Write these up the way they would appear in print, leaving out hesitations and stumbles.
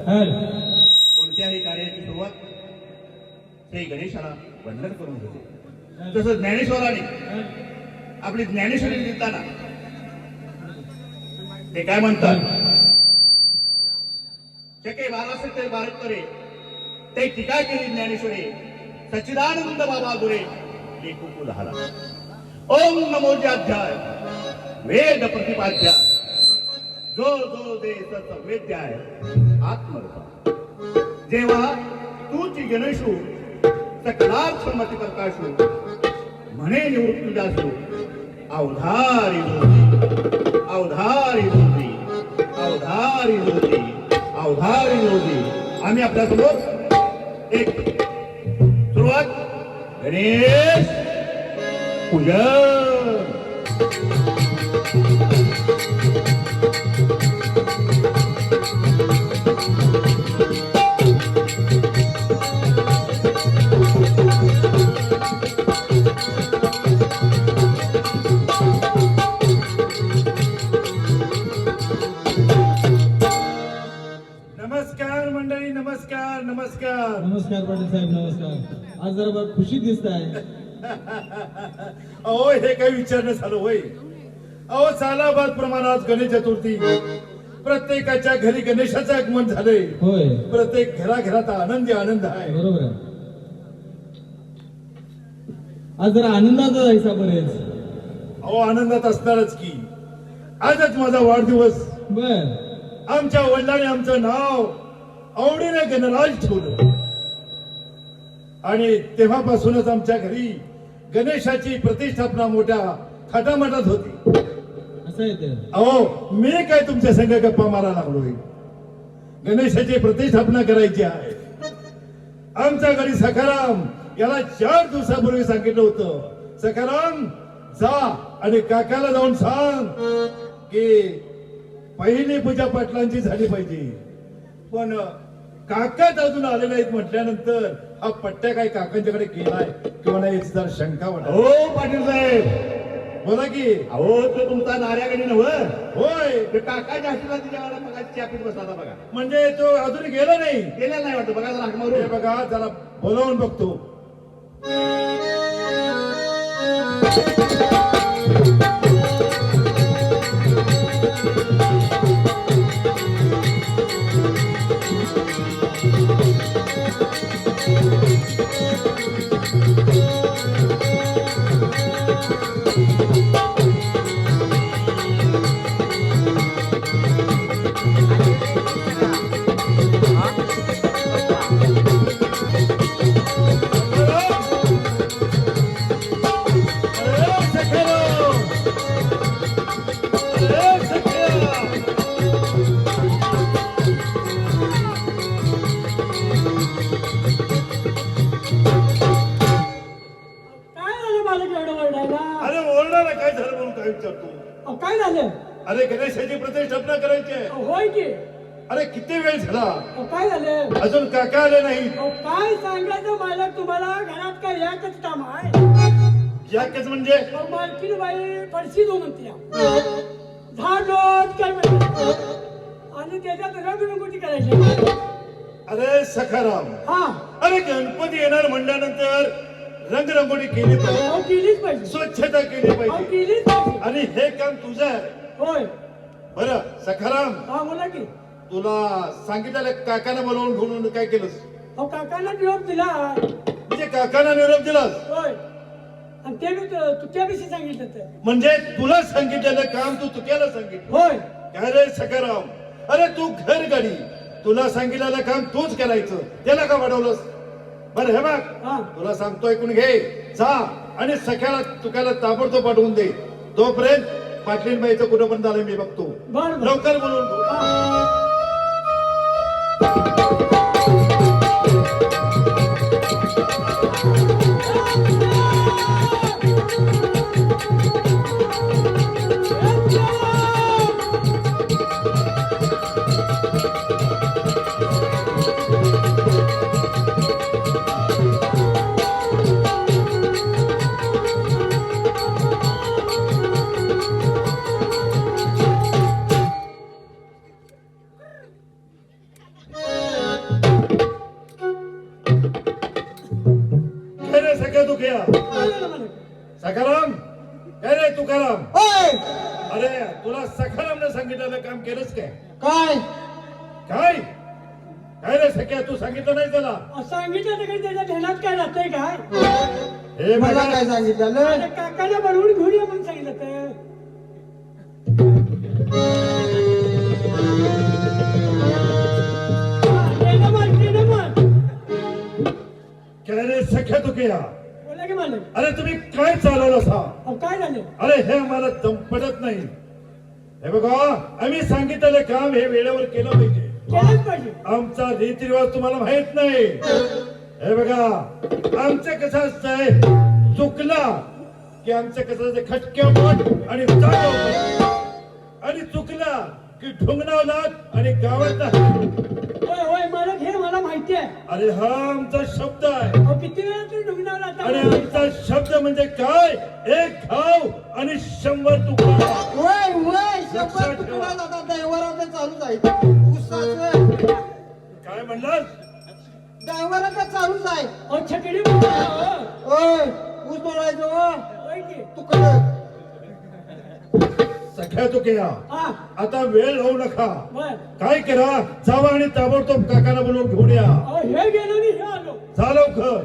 कोणत्याही कार्याची सुरुवात श्री गणेशाला वंदन करून होते. तसं ज्ञानेश्वराने आपली ज्ञानेश्वरी लिहिताना ते काय म्हणतात, शके 12 बारक करे ते टीका केली ज्ञानेश्वरे, सच्चिदानंद बाबा गुरे लेखू झाला. ओम नमोध्याध्याय वेद प्रतिपाध्याय, जो जो दे तत्व वेद्याय आत्मरूपा. जेव्हा तूची गणेशू सकलार्थ मती प्रकाशू, म्हणे निवृत्ती दासू अवधारी लोधी, अवधारी लोधी, अवधारी लोधी, अवधारी लोधी. आम्ही आपल्या समोर एक सुरुवात गणेश पूजन. नमस्कार मंडळी, नमस्कार नमस्कार नमस्कार पाटील साहेब, नमस्कार. आज जरा बघ खुशीत दिसताय. अहो हे काही विचारणं झालं होय. अहो सालाबाद प्रमाणात गणेश चतुर्थी, प्रत्येकाच्या घरी गणेशाचं आगमन झालंय. होय, प्रत्येक घराघरात आनंदी आनंद आहे. बरोबर आहे. आज जरा आनंदाचा जायचा बरेच. अहो आनंदात असणारच की. आजच माझा वाढदिवस. बर, आमच्या वडिलांनी आमचं नाव आवडीने गणराज ठेवलं आणि तेव्हापासूनच आमच्या घरी गणेशाची प्रतिष्ठापना मोठ्या थाटामाटात होती. असं आहे ते. अहो मी काय तुमच्या संग गप्पा मारा लागलोय. गणेशाची प्रतिष्ठापना करायची आहे. आमच्या घरी सखाराम याला 4 दिवसापूर्वी सांगितलं होतं, सखाराम जा आणि काकाला जाऊन सांग की पहिली पूजा पाटलांची झाली पाहिजे. पण काकाच अजून आले नाहीत म्हटल्यानंतर हा पट्ट्या काही काकांच्याकडे केलाय किंवा नाही याची जरा शंका वाटत. हो पाटील साहेब, बोला की. अहो तो तुमचा नाऱ्यागडी नव्ह, होय, ते काकाच्या आशीर्वाद दिल्यावर मग चॅपीत बसला होता बघा. म्हणजे तो अजून गेला नाही. गेलेला नाही वाटतं बघा, जरा हाक हे मारून. बघा जरा बोलावून बघतो. अरे ओरडा ना, काय झालं म्हणून काय विचारतो. काय झालं? अरे गणेशाची प्रतिष्ठापना करायची आहे. होय की. अरे किती वेळ झाला, काय झालं? अजून काका आले नाही. काय सांगायचं मला तुम्हाला, घरात काय एकच काम आहे. याकच म्हणजे मालकीन बाई पडशी दो म्हणते, झाड लोट काय म्हणते, आणि त्याच्यात रंगरंगोटी करायची. अरे सखाराम, हा, अरे गणपती येणार म्हणल्यानंतर रंगरंगोटी केली पाहिजे, केलीच पाहिजे. स्वच्छता केली पाहिजे केलीच पाहिजे. आणि हे काम तुझं आहे. होय. बरं सखाराम, हा बोला की. तुला सांगितलं काकाने बोलवून घेऊन काय केलंस? काकांना निरोप दिला. म्हणजे काकांना निरोप दिलास? होय. आणि ते मी तुझ्याविषयी सांगितलं तर. म्हणजे तुला सांगितलेलं काम तू तुक्याला सांगितलं? होय. काय रे सखाराम, अरे तू घर गाडी, तुला सांगितलेलं काम तूच करायचं, त्याला का वाढवलंस? बरं हे बघ, तुला सांगतो ऐकून घे. जा आणि सख्याला तुक्याला ताबडतोब पाठवून दे. तोपर्यंत पाटलीनबाईचं कुठं पण झालं मी बघतो. लवकर बोलून सखाराम काय रे तुकाराम ओय अरे तुला सखारामने सांगितलेलं काम केलंच काय काय काय काय रे सख्या तू सांगितलं नाही त्याला सांगितलं तर काही त्याच्या ध्यानात काय राहतंय काय हे मला बघा काय सांगितलं आता काकाला बनवून घेऊन ये म्हणून सांगितलं तर ते ना मग काय रे सख्या तू किया बोला की मालक अरे तुम्ही काय चालवलं सा अहो काय झालं अरे हे मला पडत नाही हे बघा आम्ही सांगितलेलं काम हे वेळेवर केलं पाहिजे केलंच पाहिजे आमचा रीतिरिवाज तुम्हाला माहित नाही हे बघा आमचं कसं असतंय चुकला की आमचं कसं असतं खटक्या बोट आणि जागेवर बोट. आणि चुकला की ढुंगणावलात आणि गावात होय होय मालक हे मला माहिती आहे अरे हा आमचा शब्द आहे अहो किती वेळा तू डुंगणाला आणि आमचा शब्द म्हणजे काय एक घाव आणि 100 तुकडा वय वय लक्षात शंभर ठेवा. तुकडा जातात ड्रायव्हराचं चालूच आहे ऊसाचं काय म्हणलास ड्रायव्हराचं चालूच आहे अहो छकडी बोला हो. ओय ऊस तोडायचं ओ होय की तुकडं सख्या तू केला हा आता वेळ लावू नका बर काय करा जावा आणि ताबडतोब काकाला बोलवून घेऊन या अहो हे गेलो आणि हे आलो जा लवकर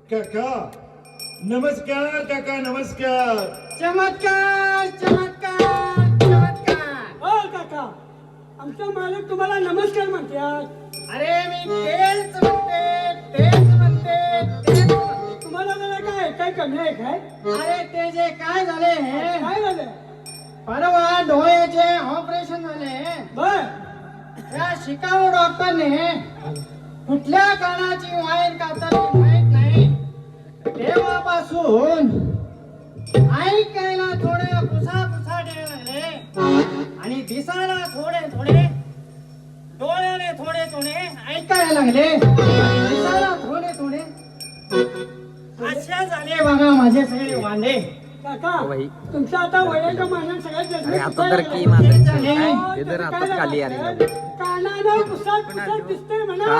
काका नमस्कार काका नमस्कार चमत्कार चमत्कार चमत्कार हो काका आमचा मालक तुम्हाला नमस्कार म्हणतात अरे मी तेच म्हणते तेच म्हणते तुम्हाला जरा काय काय कमी आहे काय अरे ते जे काय झाले हे काय झालं परवा डोळ्याचे ऑपरेशन झाले बर या शिकाऊ डॉक्टरने कुठल्या कानाची वायर कातरली माहित नाही तेव्हापासून ऐकायला थोडे पुसा पुसा द्यायला लागले आणि दिसायला थोडे थोडे डोळ्याने थोडे थोडे ऐकायला लागले आणि दिसायला थोडे थोडे अशा झाले बघा माझे सगळे वांदे काका तुमचं आता वयाच्या मानाने सगळ्यात जास्त आता तर की दुखायला माझं झाले. लागलं. हे तर काय आताच झालं खाली असेल? आले कानानं पुसत पुसत दिसतंय म्हणा हा,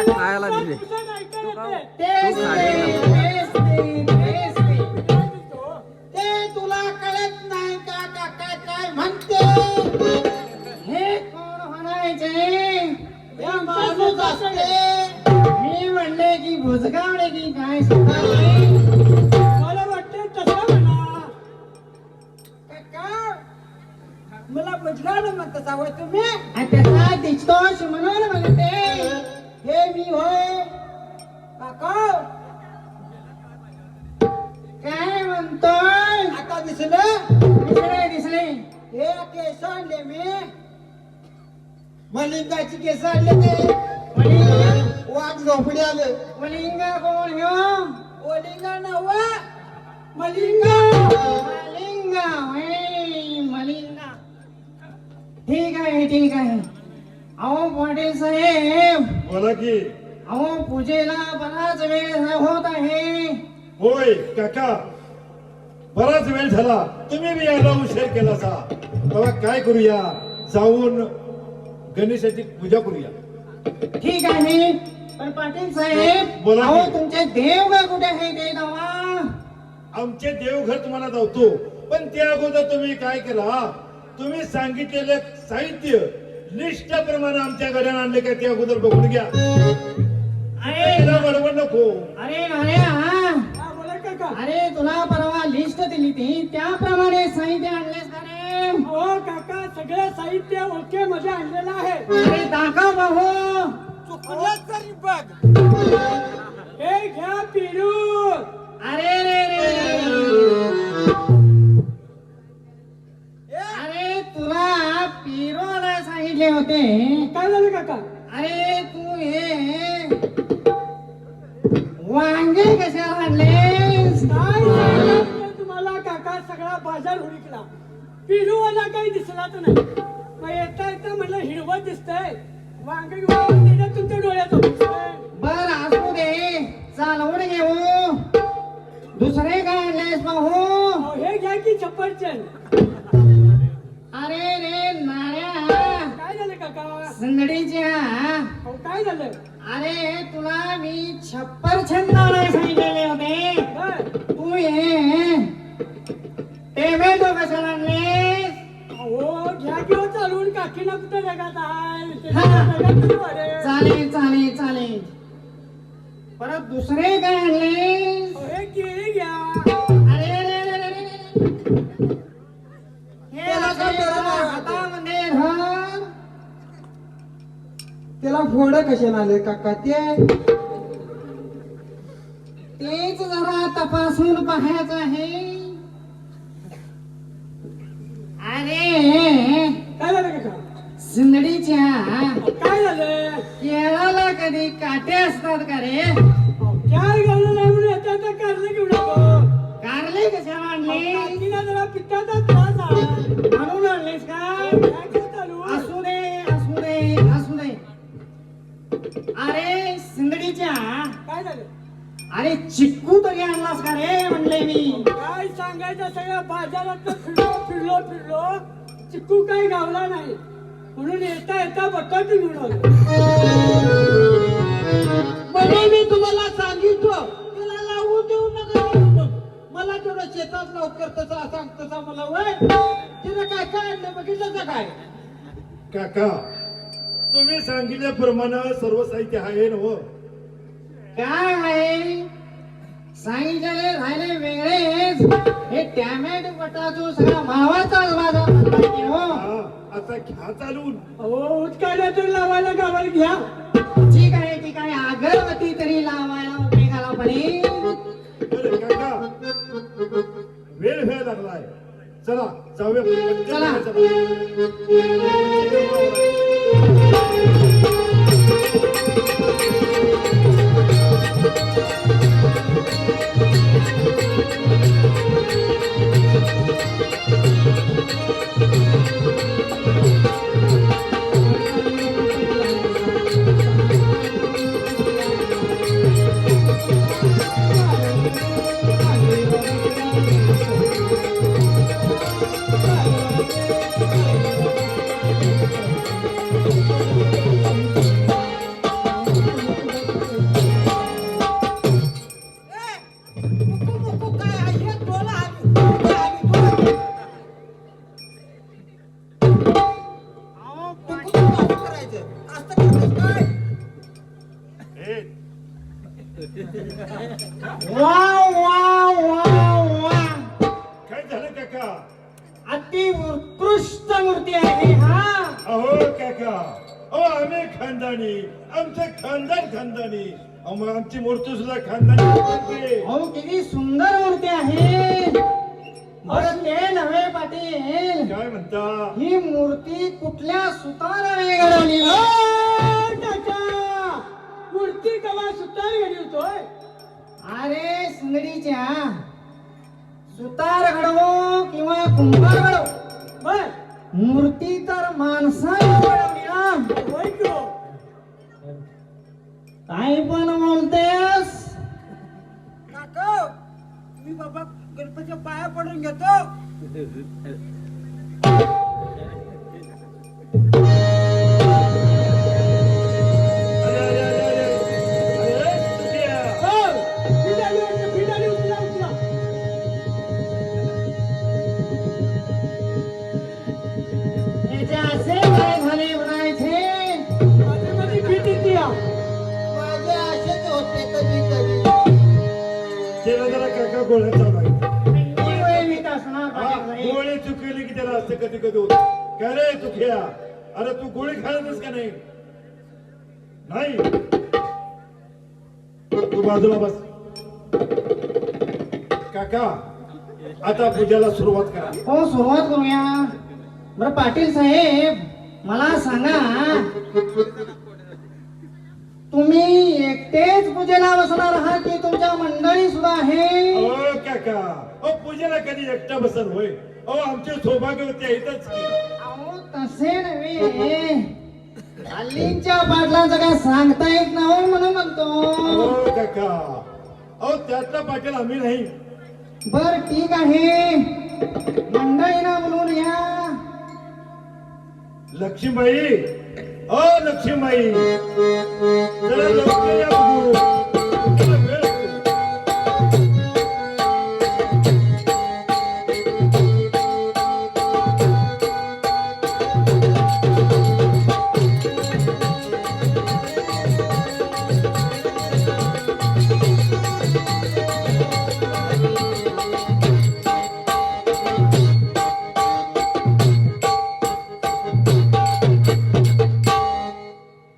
खायला दिले. पुसत पुसत ऐकायला येतंय. तेच ते तुला कळत नाही का काका काय म्हणते हे कोण म्हणायचे या माणूस असते मी म्हणले की भुजगावले की काय सुद्धा नाही मला वाटतं तसं म्हणा काका मला बुजगावलं म्हणत जावं तुम्ही आणि त्याचा दिसतोस म्हणून म्हणते हे मी होय काका काय म्हणतोय आता दिसलं दिसले दिसले हे केस आणले मी मलिंगाची केस आणले ते वाघ झोपडी आलं मलिंगा कोण ह्यो ओलिंगा नव मलिंगा मलिंगा होय, मलिंगा ठीक आहे ठीक आहे अहो पाटील साहेब बोला की अहो पूजेला बराच वेळ होत आहे होय काका बराच वेळ झाला तुम्ही बी यायला उशीर केला सा तेव्हा काय करूया जाऊन गणेशाची पूजा करूया ठीक आहे पण पाटील साहेब बोला अहो की. तुमचे देवघर कुठे आहे ते दावा आमचे देवघर तुम्हाला जावतो पण त्या अगोदर तुम्ही काय केला तुम्ही सांगितलेलं साहित्य निष्ठाप्रमाणे आमच्या घरात आणले का ते अगोदर बघून घ्या. अरे तिला बडबड नको. अरे अरे हा हा बोला काका. अरे तुला परवा लिस्ट दिली ती त्याप्रमाणे साहित्य आणलेस का रे? हो काका, सगळं साहित्य ओके मध्ये आणलेलं आहे. अरे दाखव भाऊ. हे घ्या पिरू. अरे रे रे अरे तुला पिरोला सांगितले होते. काय झालं काका? अरे तू हे वांगे कशाला आणलेस? काय सांगितलं तुम्हाला काका, सगळा बाजार हुडकला, पिरूवाला काही दिसलाच नाही. मग येता येता म्हणलं हिरवं दिसतंय, वांग घेऊन दिलं तुमच्या डोळ्यात दिसतंय. बर असू दे, चालवून घेऊ. दुसरे काय आणलेस भाऊ? अहो, हे घ्या की सफरचंद. अरे रे नाऱ्या काय झालं काका? संदडीच्या. अहो, काय झालं? अरे तुला मी छप्परछंद आणायला सांगितलेले होते. बर. तू हे टोमॅटो कशाला आणलेस? अहो घ्या किंवा चालवून, काकीला कुठं जगात आहे. हा. जगात कुठं वाढेल? चालेल चालेल चालेल. परत दुसरे काय आणलेस? अहो, हे केळी घ्या. अरे रे रे रे रे रे. हे असे हातामध्ये धर. त्याला फोड कशाला आले काका ते? तेच जरा तपासून पाहायचं आहे. अरे काय झालं काका? सिंदडीच्या अहो, काय झालं? केळाला कधी काटे असतात का रे? अहो, काय घालून नाही म्हणून येता येता कारलं घेऊन आलो. कारले कशाला आणले? काकीला जरा पित्ताचा त्रास आहे. म्हणून आणलेस का? घ्या किंवा चालवून. असू दे असू दे असू दे. अरे सिंदडीच्या काय झालं? अरे चिक्कू तरी आणलास का रे म्हणले मी. काय सांगायचं, सगळ्या बाजारात फिरलो फिरलो फिरलो, चिक्कू काही गावला नाही. म्हणून येता येता बटाटे घेऊन आलो. म्हणे मी तुम्हाला सांगितलं त्याला लावू देऊ नका म्हणून. मला तेवढं शेतात लवकर तसा सांग तसा मला वय तिला काय काय आणलं बघितलं का काय? काका तुम्ही सांगितल्याप्रमाणे सर्व साहित्य आहे ना हो. काय आहे सांगितलेले राहिले वेगळेच. हे टॅमॅटो बटाटो सगळा मावाचा बाजार भरलाय हो. हा, आता घ्या चालून. अहो उचकायला तर लावायला गावाला घ्या. ठीक आहे ठीक आहे. अगरबत्ती तरी लावायला उपयोगाला पडेल. बरं काका वेळ व्हायला लागलाय. चला जाऊया पुढे. चला. Wow wow wow wow. काय झालं काका? अति उत्कृष्ट मूर्ती आहे हा. अहो काका अहो आम्ही खानदानी, आमचं खानदान खानदानी. अहो मग आमची मूर्ती सुद्धा खानदानी बनते. अहो किती सुंदर मूर्ती आहे. बरं ते नव्हे पाटील, काय म्हणता? ही मूर्ती कुठल्या सुताराने घडवली? काका, मूर्ती कवा सुतार घडी होतोय. अरे सुंदरीच्या सुतार घडवो किंवा कुंभार घडवो, बर मूर्ती तर माणसाने घडवली ना. होय की हो? काय पण बोलतेस? काका मी बाबा गणपतीच्या पाया पडून घेतो. हो, बिडाली वाटतं, बिडाली उचला उचला. याचे असे काय झाले म्हणायचे? गोळ्या चालू आहे नियमित असणार हा, पाटील साहेब. गोळी चुकली की त्याला असं कधी कधी होत काय रे चुक्या अरे तू गोळी खायलाच का नाही नाही तू बाजूला बस काका आता पूजेला सुरुवात करा हो सुरुवात करूया. बरं पाटील साहेब मला सांगा तुम्ही एकटेच पूजेला बसणार आहात की तुमच्या मंडळी सुद्धा आहे? ओ काका ओ पूजेला कधी एकटा बसल होय ओ आमचे सौभाग्यवती आहेतच की. अहो तसे नव्हे हल्लीच्या पाटलांचं काय सांगता येत ना हो म्हणून म्हणतो. ओ काका ओ त्यातला पाटील आम्ही नाही बर ठीक आहे मंडळीना बोलून या. लक्ष्मीबाई ओ लक्ष्मीबाई जरा लवकर या बघू जरा वेळ होतो.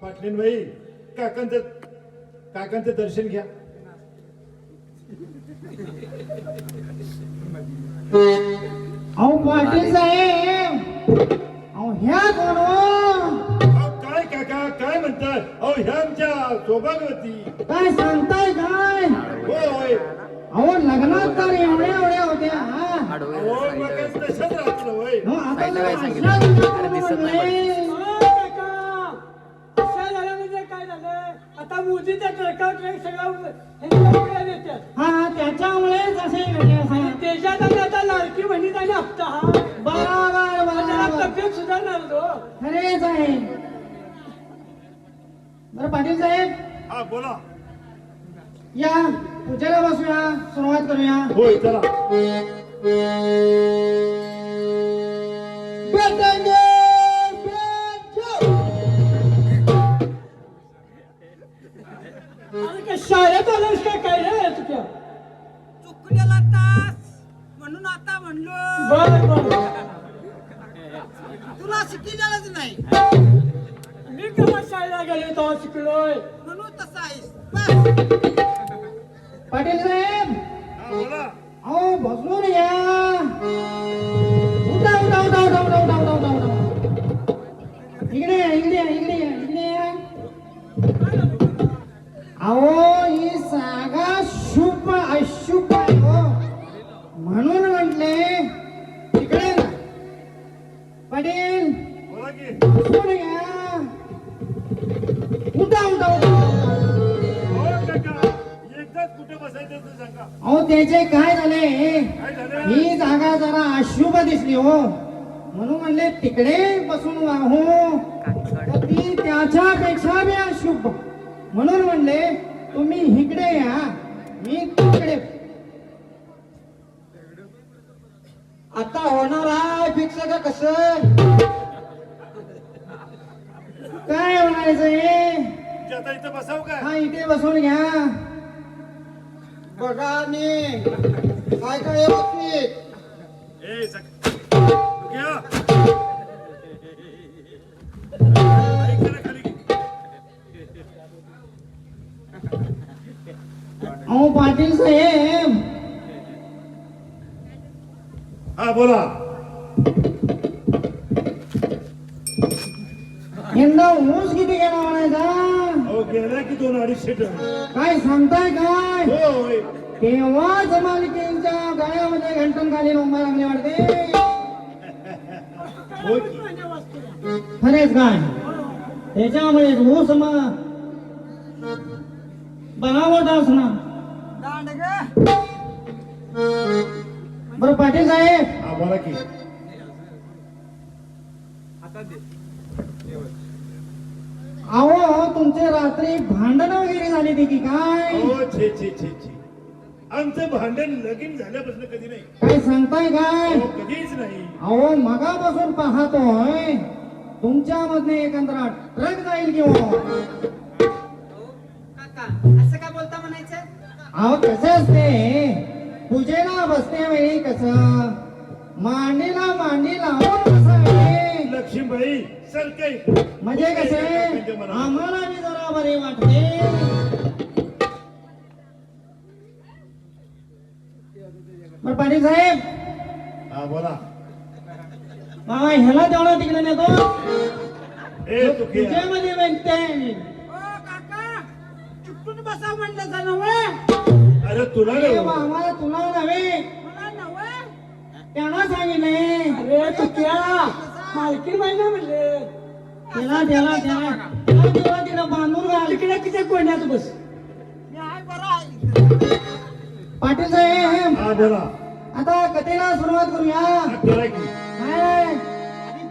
पाटलीनबाई काकांचं दर्शन घ्या. अहो पाटील साहेब अहो ह्या कोण हो? अहो, काय काका काय म्हणतात अहो ह्या आमच्या सौभाग्यवती काय सांगताय काय? होय अहो लग्नात तर एवढ्या एवढ्या होत्या हा? अहो मग तसंच राहतं होय हो, आता काय जरा काय अशा सांगितलं? लग्नात अरे दिसत नाही बोलवलंय. काका असं झालं म्हणजे काय झालं आता मोदीच्या सरकारकडे सगळं ह्यांच्या देतात हा हा, त्याच्यामुळेच असे घडले आणि असेल. त्याच्यात आता लाडकी बहिणीचा आणि हप्ता हा बरोबर त्याला बरोबर तब्येत सुधारणार तो खरेच आहे. बरं पाटील साहेब हा बोला या पूजेला बसूया सुरुवात करूया. होय चला बेटांगे, बेटो. अरे काय शाळेत आलास काय रे तुझ्या चुकलेला तास म्हणून आता म्हणलो बर बर तुला शिकलेलंच नाही मी केव्हा शाळेला गेलो तेव्हा शिकलोय म्हणून तसा आहेस बस. पाटील साहेब हा बोला अहो बसून या. उठा उठा उठा उठा उठा उठा उठा उठा उठा. इकडे या इकडे या इकडे या इकडे या. अहो ही जागा शुभ अशुभ आहे हो म्हणून म्हटले तिकडे ना. पाटील बोला की बसून या. उठा उठा उठा हो काका एकदाच कुठे बसायचं ते सांगा अहो त्याचे काय झाले काय झालं ही जागा जरा अशुभ दिसली हो म्हणून म्हणले तिकडे बसून वाहू तर ती त्याच्यापेक्षा बी अशुभ म्हणून म्हणले तुम्ही इकडे या मी तिकडे. आता होणार आहे फिक्स का कसं काय म्हणायचंय तुमची आता इथं बसाव काय हा इथे बसून घ्या. बघा आणि काय काय व्यवस्थित ए घ्या ऐक जरा खाली घे. अहो पाटील साहेब हा बोला यंदा ऊस किती गेला म्हणायचा अहो गेला की 2-250 टन काय सांगताय काय होय तेव्हाच मालकींच्या गळ्यामध्ये घंटन खाली उभा लागले वाटते. होय की. खरेच काय त्याच्यामुळे ऊस बनावट असणार. दांड ग बरं पाटील साहेब हा बोला की अहो तुमचे रात्री भांडण वगैरे झाली ती की काय हो छे छे छे छे आमचं भांडण लगीन झाल्यापासून कधी नाही काय सांगताय काय अहो, कधीच नाही अहो मगापासून पाहतोय तुमच्या मधने एकंदर ट्रक जाईल किंवा काका असं का बोलता म्हणायचं अहो कसं असते पूजेला बसण्यावेळी कसं मांडीला मांडी लावून बसावे लक्ष्मीबाई सरके म्हणजे कसे आम्हाला बी जरा बरे वाटते. बरं पाटील साहेब हा बोला. मामा ह्याला तेवढा तिकडे नेतो ए तू के पूजेमध्ये व्यक्ती ओ काका चुकून बसा म्हणलं जा नव्हे. अरे तुला नाही हो. आम्हाला तुला नव्हे मला नव्हे. त्यांना सांगितले अरे तुक्या मालकी महिना म्हणले त्याला त्याला त्याला त्याला तेवढा तिला बांधून घाल. तिकडे किती कोण्यात बस. मी आहे बरं आहे. पाटील साहेब हा बोला. आता कथेला सुरुवात करूया. हा, करा की. नाही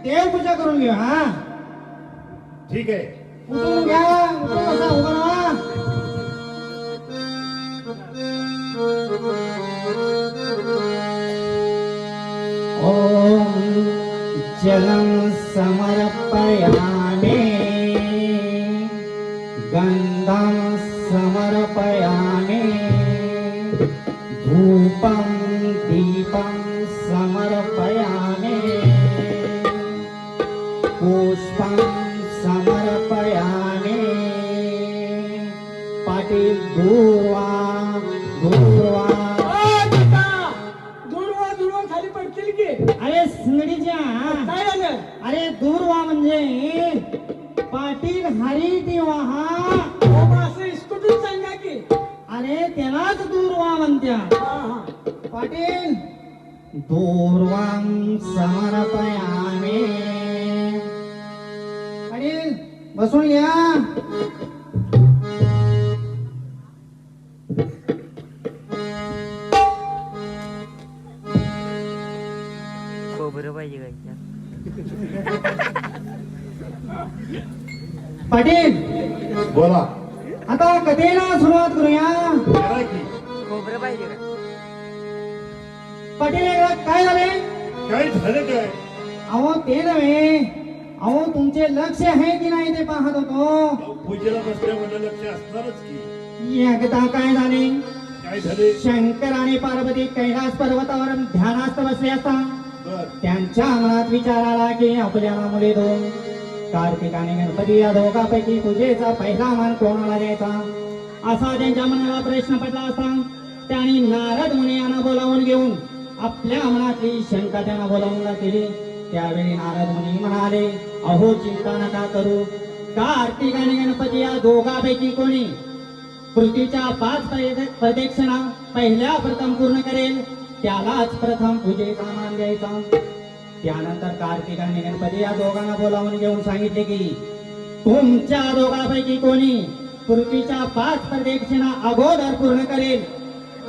देवपूजा करून घेऊ. हा ठीक आहे. उठून घ्या उठून बसा उभा राहा. ओम जलं समर्पयामि गंधं समर्पयामि धूपं दीपं समर्पयामि पुष्पं समर्पयामि. पाटील दूर्वा दूर्वा. दूरवा खाली पडतील की अरे सिंगडीच्या काय झालं. अरे दूर्वा म्हणजे पाटील हरी दिवाहा. बाबा असं इस्कुटून सांगा की. अरे त्यालाच दूर्वा म्हणत्या. हा. पाटील दूर्वां समर्पयामि. पाटील बसून घ्या. खोबरं पाहिजे काय पाटील बोला. आता कथेला सुरुवात करूया. करा की. खोबरं पाहिजे का पाटील एकदा काय झाले. काय झालं काय. अहो ते नव्हे. अहो तुमचे लक्ष आहे की नाही ते पाहत होतो. अहो, पूजेला बसल्या म्हणलं लक्ष असणारच की. एकदा काय झाले. काय झाले. शंकर आणि पार्वती कैलास पर्वतावर ध्यानास्त बसले असता बर त्यांच्या मनात विचार आला की आपल्याला मुले दोन कार्तिक आणि गणपती या दोघांपैकी पूजेचा पहिला मान कोणाला द्यायचा असा त्यांच्या मनाला प्रश्न पडला असता त्यांनी नारद मुनी यांना बोलावून घेऊन आपल्या मनातली शंका त्यांना बोलावून केली. त्यावेळी नारद मुनी म्हणाले, अहो चिंता नका करू. कार्तिक आणि गणपती या दोघांपैकी कोणी पृथ्वीच्या 5 प्रदक्षिणा पहिल्या प्रथम पूर्ण करेल त्यालाच प्रथम पूजेचा मान द्यायचा. त्यानंतर कार्तिक आणि गणपती या दोघांना बोलावून घेऊन सांगितले की तुमच्या दोघांपैकी कोणी पृथ्वीच्या 5 प्रदक्षिणा अगोदर पूर्ण करेल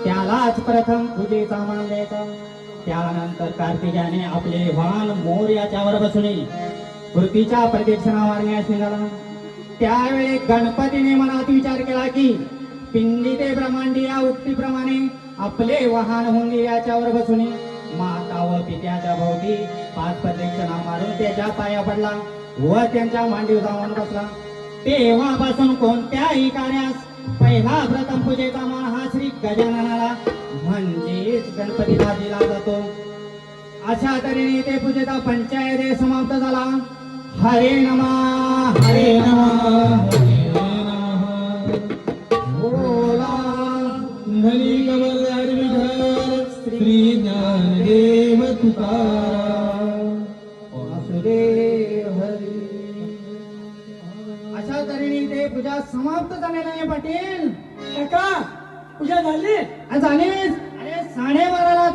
त्यालाच प्रथम पूजेचा मान द्यायचा. त्यानंतर कार्तिकाने आपले वाहन मोर याच्यावर बसवले पृथ्वीच्या प्रदक्षिणा मारण्यास निघाला. त्यावेळी गणपतीने मनात विचार केला की पिंडी ते ब्रह्मांडी या उक्तीप्रमाणे आपले वाहन हुंडी याच्यावर बसून माता व पित्याच्या भोवती 5 प्रदक्षिणा मारून त्याच्या पाया पडला व त्यांच्या मांडीवर जाऊन बसला. तेव्हापासून कोणत्याही कार्यास पहिला प्रथम पूजेचा मान हा श्री गजाननाला म्हणजेच गणपतीला दिला जातो. अशा तऱ्हेने ते पूजेचा पंचायत समाप्त झाला. हरे नमः हरे नमः बोला धनी कमलदार विठ्ठल श्री ज्ञानदेव तुकाराम. वासुदेव हरी. अशा तऱ्हेने ते पूजा समाप्त झालेली आहे. पाटील काका पूजा झाली. आज झालीच. अरे 12:30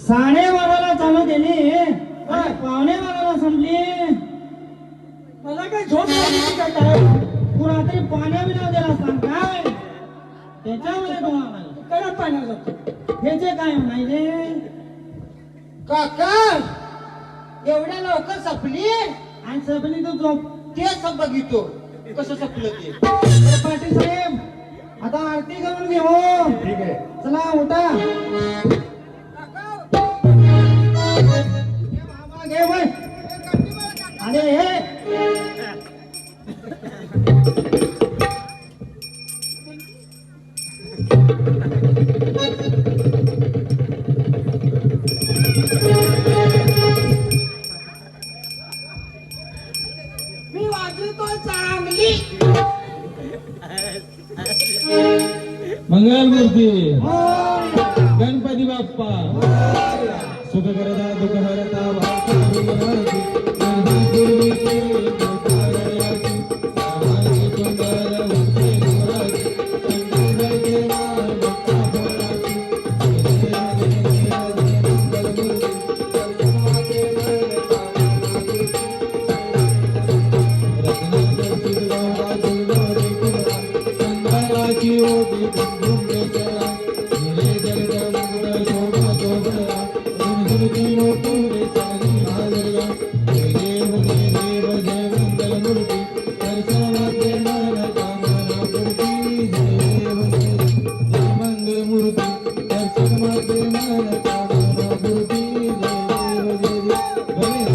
12:30 चालू केली आणि 12:15 संपली. मला काय झोप लागली काय काय. तू रात्री पाण्या बिना दिला सांग काय त्याच्यामध्ये तुम्हाला करत पाण्यात जातो. ह्याचे काय म्हणायचे. काका एवढ्या लवकर संपली. आणि सबनी तू झोप. तेच बघितो कसं संपलं ते. बरं, पाटील साहेब आता आरती करून घेऊ. ठीक आहे. चला उठा. घे वय. अरे हे गणपती बाप्पा सुख करता दुःख हरता वाचा विघ्नाची, गर्दी पूर्वी केली गोसाव्याची, सर्वांची सुंदर वंदे मोराची, कंठी जळके माळ भक्ता भोराची, जय मंगलमूर्ती, दर्शनाचे नयन कामनाची, रत्नाकरची गौरा दुर्गोरी कुमारा, संधाराची ओटी कुंकुम केसरा, हिरे जगद मंगळ शोभा शोभरा, झुणझुणती मोठुरे चाली हाजरा, जय देव जय मंगलमूर्ती, दर्शनाचे नयन कामनापूर्ती, जय देव जय मंगलमूर्ती, दर्शनाचे नयन कामनापूर्ती, जय देव जय भले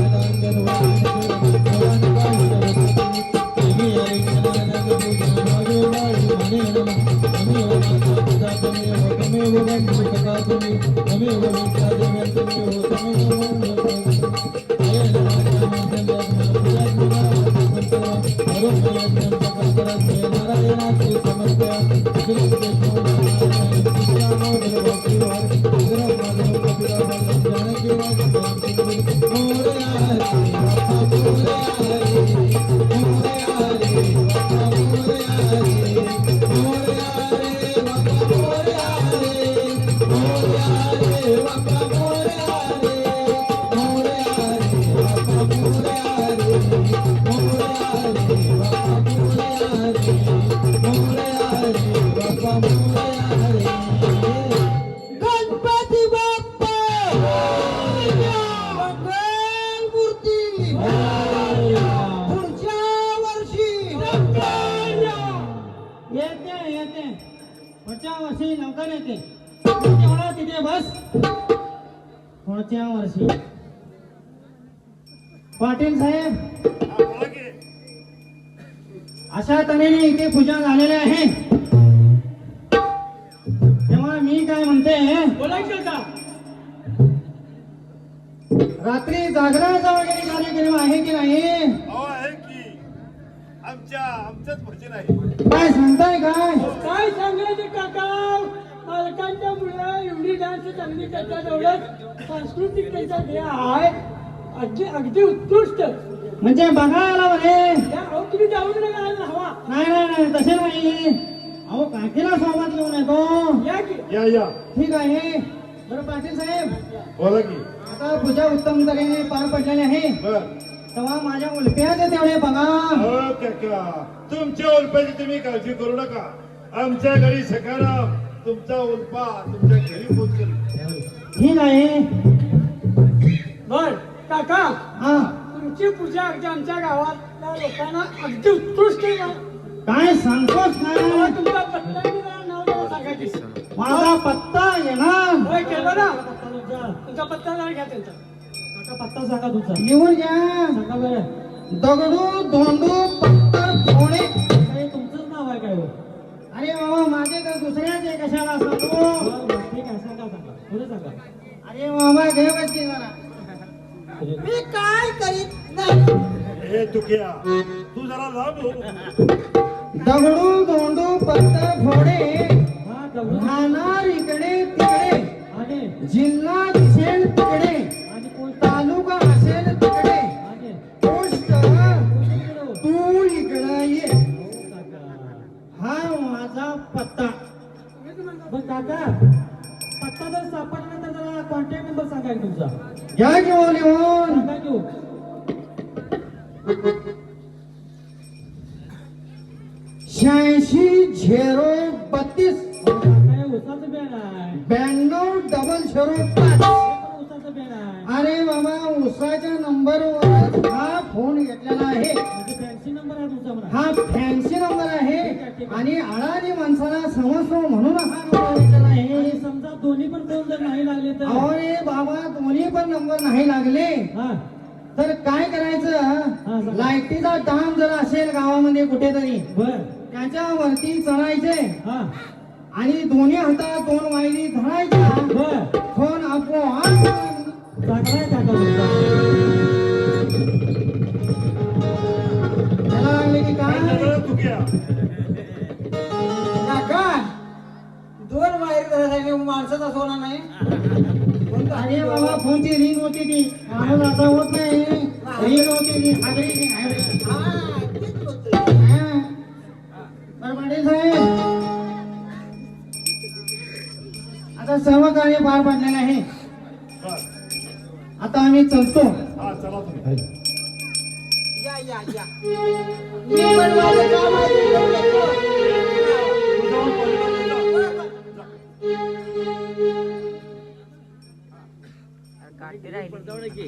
हातांगण वाहन भवान पावसावती, देवी ऐकणानंद पूजा मागे वाळी म्हणे नमः, तमेव माता पिता तमेव तमेव बंधु सखा तुम्ही, तमेव विद्या देव्या तुम्ही हो, तमेव जय नारायण नारायणाचे समर्पया, गणपती बाप्पा मंगलमूर्ती पुढच्या वर्षी येते पुढच्या वर्षी लवकर येते. तेवढा तिथे बस. पुढच्या वर्षी पाटील साहेब, हा, बोला की. अशा तऱ्हेने इथे पूजा झालेली आहे. तेव्हा मी काय म्हणते, बोलायचं का? रात्री जागरणाचा वगैरे कार्यक्रम आहे की नाही? अहो आहे की आमचंच भजन आहे. काय सांगताय काय? काय सांगायचं काका, पालकांच्या मुळे एवढी डान्स चांगली करतात, एवढं सांस्कृतिक त्यांचा ध्येय आहे, अगदी अगदी उत्कृष्ट. म्हणजे बघायला म्हणे. या, अहो, तुम्ही जाऊन नका हवा. नाही तसे नाही. अहो काकीला सोबत घेऊन येतो. या की. या ठीक आहे. बरं पाटील साहेब, बोला की. आता पूजा उत्तम तऱ्हेने पार पडलेली आहे. बर तेव्हा माझ्या उलप्याचे तेवढे बघा. हो काका, तुमच्या उल्पाची तुम्ही काळजी करू नका. आमच्या घरी सकाराम तुमचा उल्पा तुमच्या घरी पोहोचेल. ठीक आहे. बर काका, हा, तुमची पूजा अगदी आमच्या गावातल्या लोकांना अगदी उत्कृष्ट आहे. काय सांगतोस तेव्हा काय? तुमचा पत्ता आणि जरा नाव जरा सांगायची. माझा पत्ता येणार. होय, केलं ना? तुमचा पत्ता जरा घ्या त्यांचा. पत्ता सांगा तुमचा. लिहून घ्या. सांगा बरं. दगडू धोंडू पत्तर फोडे. तुमचंच नाव आहे काय? अरे बाबा, माझे तर दुसऱ्याचे कशाला सांगतो? ठीक आहे, सांगा पुढे सांगा. अरे बाबा, घे बसली जरा. मी काय करीत नाही. हे तुक्या, तू जरा लांब हो. दगडू धोंडू पत्तर फोडे, राहणार इकडे तिकडे, जिल्हा दिसेल तिकडे, तालुका असेल तिकडे, पोस्ट तू इकडे ये. हा माझा पत्ता. बघ काका, पत्ता जर सापडला तर जरा कॉन्टॅक्ट नंबर सांगा तुमचा. घ्या घेऊन लिहून. सांगा घेऊ. 86 032 92 अरे बाबा, उसाच्या नंबरवर हा फोन घेतलेला आहे. फॅन्सी नंबर आहे तुमचा. हा फॅन्सी नंबर आहे आणि अडाणी माणसाला समजतो म्हणून हा नंबर घेतलेला आहे. समजा दोन्ही पण फोन जर नाही लागले तर? अरे बाबा, दोन्ही पण नंबर नाही लागले तर काय करायचं? लाईटीचा डाम जर असेल गावामध्ये कुठेतरी, त्याच्यावरती चढायचे आणि दोन्ही हातात 2 वायरी धरायच्या. फोन आपोआप त्याला लागले की काय? तुक्या काका, 2 वायर करायसाठी माणसाचा सोना नाही अरे बाबा फोनची रिंग होती ती माणूस आता होत नाही रिंग होती ती हागरी बरं पाटील साहेब आता सर्व कार्य पार पडलेलं आहे आता आम्ही चलतो हा चला तुम्ही या या या मी पण माझं काम आहे ते करून येतो. काठी राहिली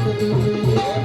Oh,